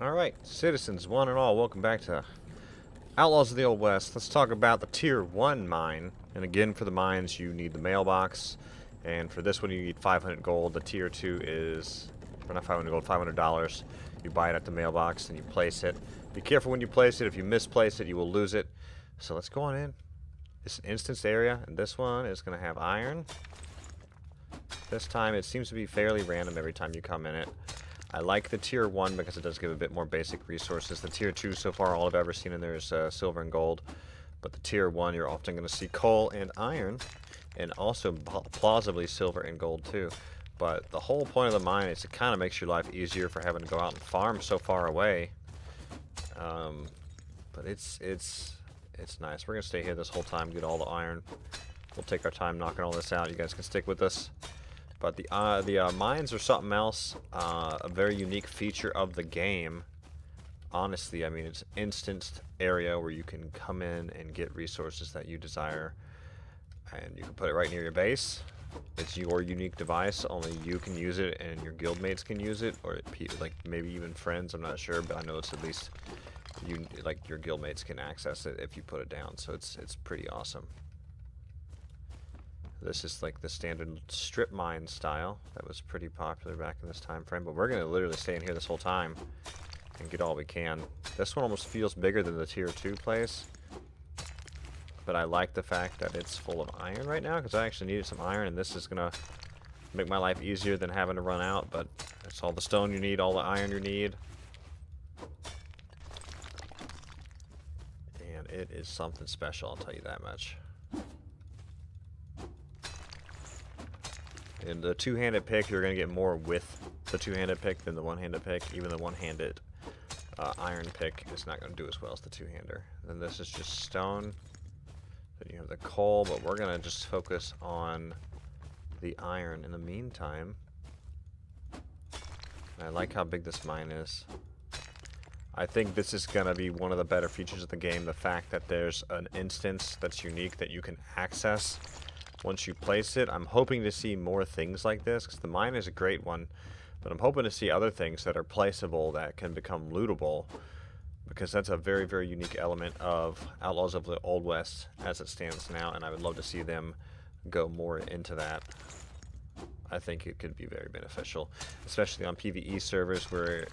Alright, citizens, one and all, welcome back to Outlaws of the Old West. Let's talk about the Tier 1 mine. And again, for the mines, you need the mailbox. And for this one, you need 500 gold. The Tier 2 is, or not 500 gold, $500. You buy it at the mailbox, and you place it. Be careful when you place it. If you misplace it, you will lose it. So let's go on in. It's an instanced area, and this one is going to have iron. This time, it seems to be fairly random every time you come in it. I like the Tier 1 because it does give a bit more basic resources. The Tier 2, so far, all I've ever seen in there is silver and gold. But the Tier 1, you're often going to see coal and iron, and also plausibly silver and gold, too. But the whole point of the mine is it kind of makes your life easier for having to go out and farm so far away. But it's nice. We're going to stay here this whole time, get all the iron. We'll take our time knocking all this out. You guys can stick with us. But the mines are something else, a very unique feature of the game. Honestly, I mean, it's an instanced area where you can come in and get resources that you desire. And you can put it right near your base. It's your unique device, only you can use it and your guildmates can use it, or like maybe even friends, I'm not sure, but I know it's at least your guildmates can access it if you put it down, so it's pretty awesome. This is like the standard strip mine style that was pretty popular back in this time frame, but we're going to literally stay in here this whole time and get all we can. This one almost feels bigger than the Tier 2 place, but I like the fact that it's full of iron right now because I actually needed some iron, and this is going to make my life easier than having to run out, but it's all the stone you need, all the iron you need. And it is something special, I'll tell you that much. In the two-handed pick, you're going to get more with the two-handed pick than the one-handed pick. Even the one-handed iron pick is not going to do as well as the two-hander. Then this is just stone. Then you have the coal, but we're going to just focus on the iron in the meantime. I like how big this mine is. I think this is going to be one of the better features of the game, the fact that there's an instance that's unique that you can access once you place it. I'm hoping to see more things like this, because the mine is a great one, but I'm hoping to see other things that are placeable that can become lootable, because that's a very, very unique element of Outlaws of the Old West as it stands now, and I would love to see them go more into that. I think it could be very beneficial, especially on PvE servers where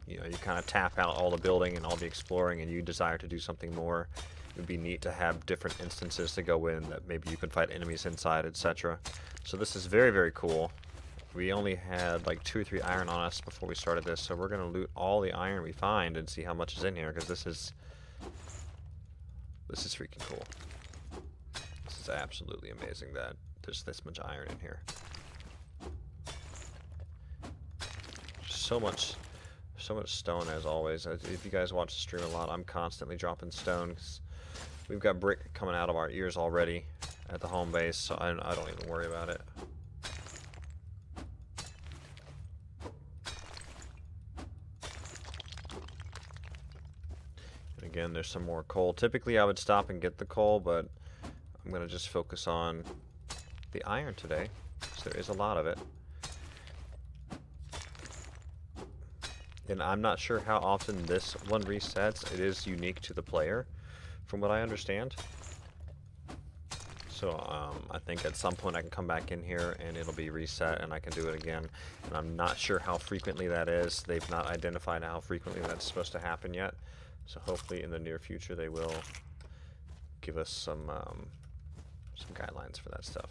you kind of tap out all the building and all the exploring, and you desire to do something more. It would be neat to have different instances to go in that maybe you can fight enemies inside, etc. So this is very, very cool. We only had like 2 or 3 iron on us before we started this, so we're going to loot all the iron we find and see how much is in here, because this is freaking cool. This is absolutely amazing that there's this much iron in here. So much stone, as always. If you guys watch the stream a lot, I'm constantly dropping stone, 'cause we've got brick coming out of our ears already at the home base, so I don't even worry about it. And again, there's some more coal. Typically I would stop and get the coal, but I'm going to just focus on the iron today, because there is a lot of it. And I'm not sure how often this one resets. It is unique to the player, from what I understand. So I think at some point I can come back in here and it'll be reset and I can do it again. And I'm not sure how frequently that is. They've not identified how frequently that's supposed to happen yet. So hopefully in the near future they will give us some guidelines for that stuff.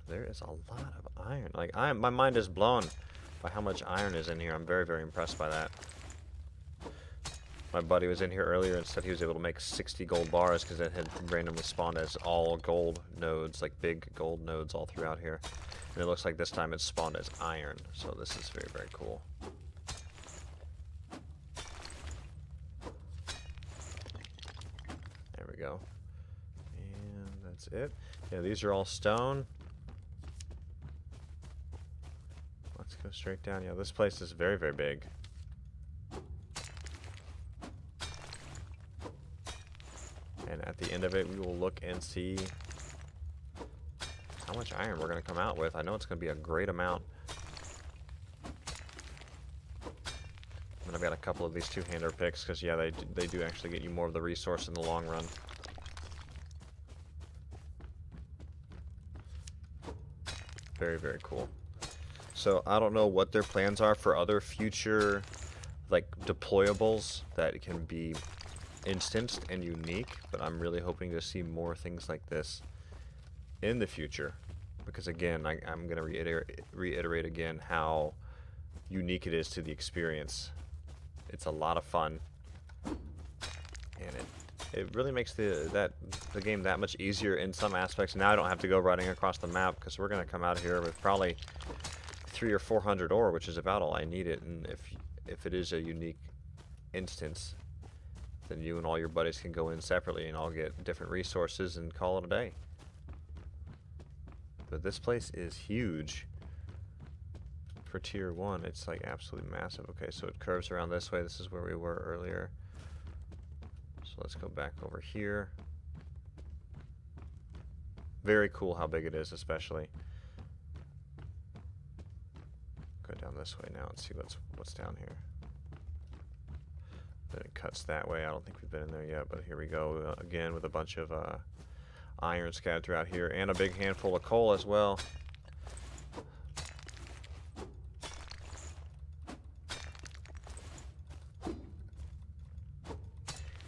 There is a lot of iron. Like my mind is blown by how much iron is in here. I'm very, very impressed by that. My buddy was in here earlier and said he was able to make 60 gold bars because it had randomly spawned as all gold nodes, like big gold nodes all throughout here. And it looks like this time it's spawned as iron. So this is very, very cool. There we go. And that's it. Yeah, these are all stone. Let's go straight down. Yeah, this place is very, very big. And at the end of it, we will look and see how much iron we're going to come out with. I know it's going to be a great amount. I've got a couple of these two-hander picks because, yeah, they do actually get you more of the resource in the long run. Very, very cool. So I don't know what their plans are for other future, like, deployables that can be instanced and unique, but I'm really hoping to see more things like this in the future, because again, I'm going to reiterate again how unique it is to the experience. It's a lot of fun, and it really makes the game that much easier in some aspects. Now I don't have to go running across the map, because we're going to come out here with probably 300 or 400 ore, which is about all I needed. And if it is a unique instance, then you and all your buddies can go in separately and all get different resources and call it a day. But this place is huge for tier 1. It's like absolutely massive. Okay, so it curves around this way. This is where we were earlier. So let's go back over here. Very cool how big it is, especially. Go down this way now and see what's down here. Then it cuts that way. I don't think we've been in there yet, but here we go again with a bunch of iron scattered throughout here, and a big handful of coal as well.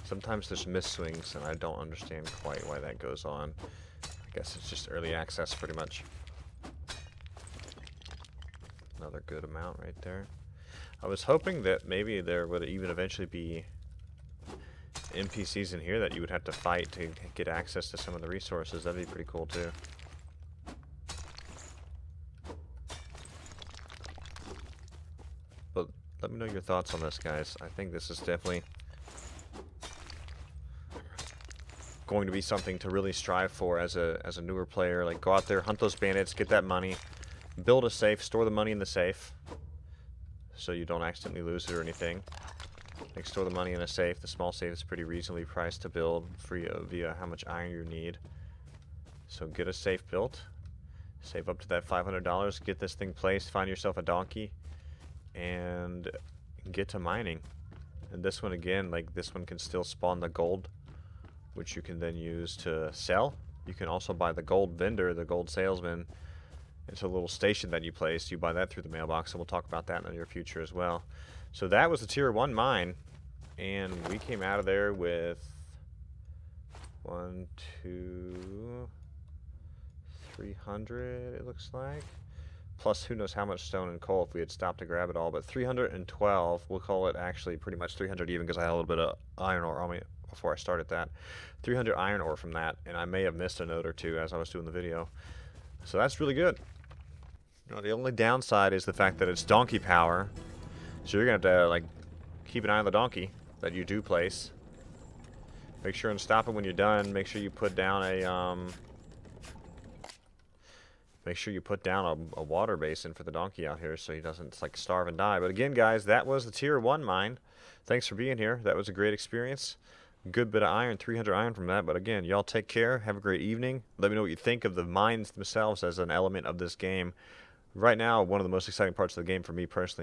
Sometimes there's miss swings, and I don't understand quite why that goes on. I guess it's just early access, pretty much. Another good amount right there. I was hoping that maybe there would even eventually be NPCs in here that you would have to fight to get access to some of the resources. That'd be pretty cool too. But let me know your thoughts on this, guys. I think this is definitely going to be something to really strive for as a newer player. Like, go out there, hunt those bandits, get that money, build a safe, store the money in the safe so you don't accidentally lose it or anything. Like, store the money in a safe. The small safe is pretty reasonably priced to build via how much iron you need. So get a safe built, save up to that $500, get this thing placed, find yourself a donkey, and get to mining. And this one, again, like, this one can still spawn the gold, which you can then use to sell. You can also buy the gold vendor, the gold salesman. It's a little station that you place. You buy that through the mailbox, and we'll talk about that in the near future as well. So that was the tier 1 mine, and we came out of there with 300, it looks like. Plus, who knows how much stone and coal if we had stopped to grab it all. But 312, we'll call it actually pretty much 300 even, because I had a little bit of iron ore on me before I started that. 300 iron ore from that, and I may have missed a note or two as I was doing the video. So that's really good. Now, the only downside is the fact that it's donkey power. So you're going to have to, like, keep an eye on the donkey that you do place. Make sure and stop it when you're done. Make sure you put down a, a water basin for the donkey out here so he doesn't, like, starve and die. But again, guys, that was the tier 1 mine. Thanks for being here. That was a great experience. Good bit of iron, 300 iron from that. But again, y'all take care. Have a great evening. Let me know what you think of the mines themselves as an element of this game. Right now, one of the most exciting parts of the game for me personally